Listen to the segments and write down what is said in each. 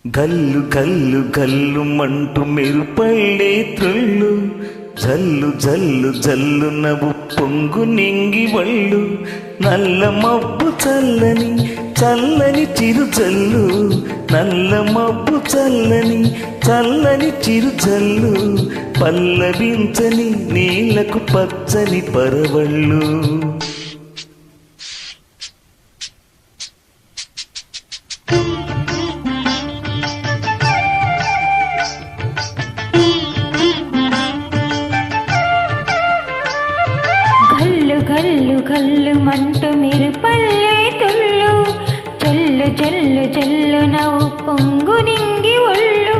గల్లు గల్లు గల్లు మంటూ మెరుపళ్ళే త్రుళ్ళు, జల్లు జల్లు జల్లు నవ్వు పొంగు నింగి వళ్ళు, నల్ల మబ్బు చల్లని చల్లని చిరు జల్లు, నల్ల మబ్బు చల్లని చల్లని చిరు జల్లు, పల్లవించని నీళ్లకు పచ్చని పరవళ్ళు. గల్లు గల్లు మంటూ మెరుపల్లే తుళ్ళు, జల్లు జల్లు జల్లు నవ్వు పొంగు నింగి ఒళ్ళు,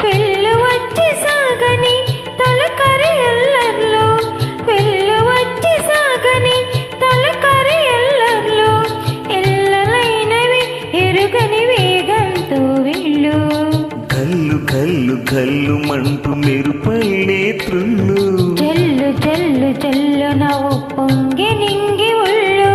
వెళ్ళు వచ్చి సాగని తొలకరి ఎల్లర్లో, వెళ్ళు వచ్చి సాగని తొలకరి ఎల్లర్లో, ఎల్లలైనవి ఎరుగని వేగంతో వెళ్ళు. గల్లు గల్లు గల్లు మంటూ మెరుపల్లే త్రుళ్ళు, జల్లు జల్లు జల్లు నవ్వు పొంగి నింగి ఒళ్ళు.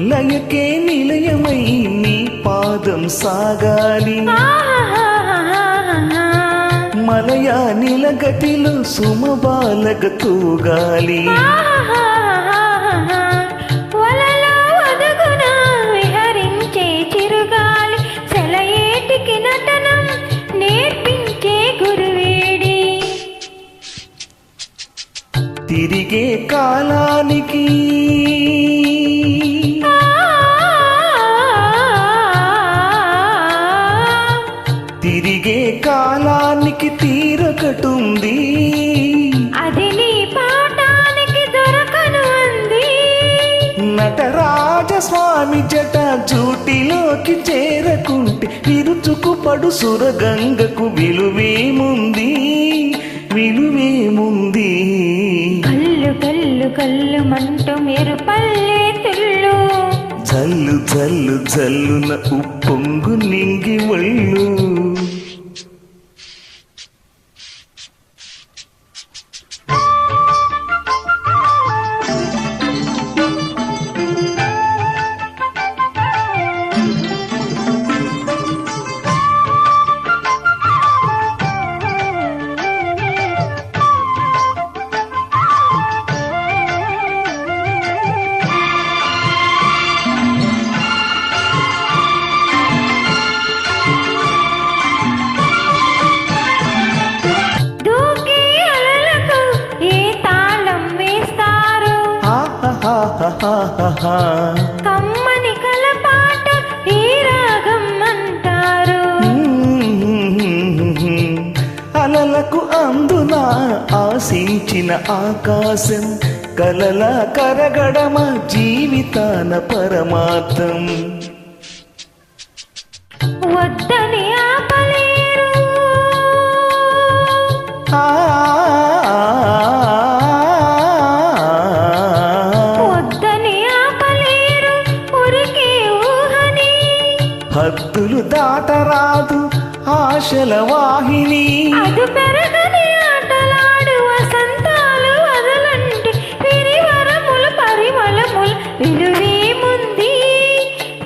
లయకే నిలయమై నీ పాదం సాగాలి, మలయా నిలగతిలో సుమబాలగ తూగాలి, వలలో ఒదుగున విహరించే చిరుగాలి, సెలయేటికి నటనం నేర్పించే గురువేడి, తిరిగే కాలానికి తిరిగే కాలానికి తీరకటుంది, అది నీ పాఠానికి దొరకను అంది. నటరాజస్వామి జట జూటిలోకి చేరకుంటే విరుచుకు పడు సురగంగకు విలువేముంది, విలువేముంది. కల్లు కల్లు కల్లు మంటూ మెరుపల్లే తుళ్ళు, జల్లు జల్లు జల్లున ఉప్పొంగు నింగి ఒళ్ళు. కమ్మని కలపాట ఈ రాగం అంటారు, అలలకు అందున ఆశించిన ఆకాశం, కలల కరగడమ జీవితాన పరమార్థం. వద్దని ఆపలేరు హద్దులు దాటరాదు ఆశల వాహిని, అదు పెరగని ఆటలాడు వసంతాలు వదలంటి విరివరములు పరిమళములు, విలువేముంది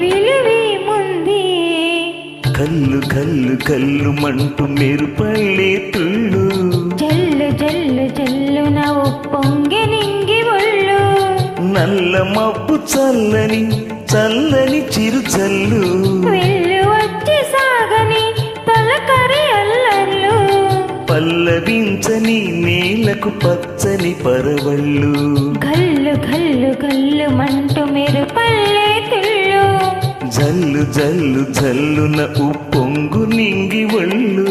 విలువేముంది. కల్లు కల్లు కల్లు మంటూ మెరుపల్లే తుళ్ళు, జల్లు జల్లు జల్లు నవ్వు పొంగి నింగి ఒళ్ళు, నల్ల మబ్బు చల్లని చల్లని చిరు జల్లు, వెళ్ళు వచ్చి సాగని తొలకరి అల్లర్లు, పల్లవించని నేలకు పచ్చని పరవళ్ళు. గల్లు గల్లు గల్లు మంటూ మెరుపల్లే తుళ్ళు, జల్లు జల్లు జల్లున ఉప్పొంగు నింగి ఒళ్ళు.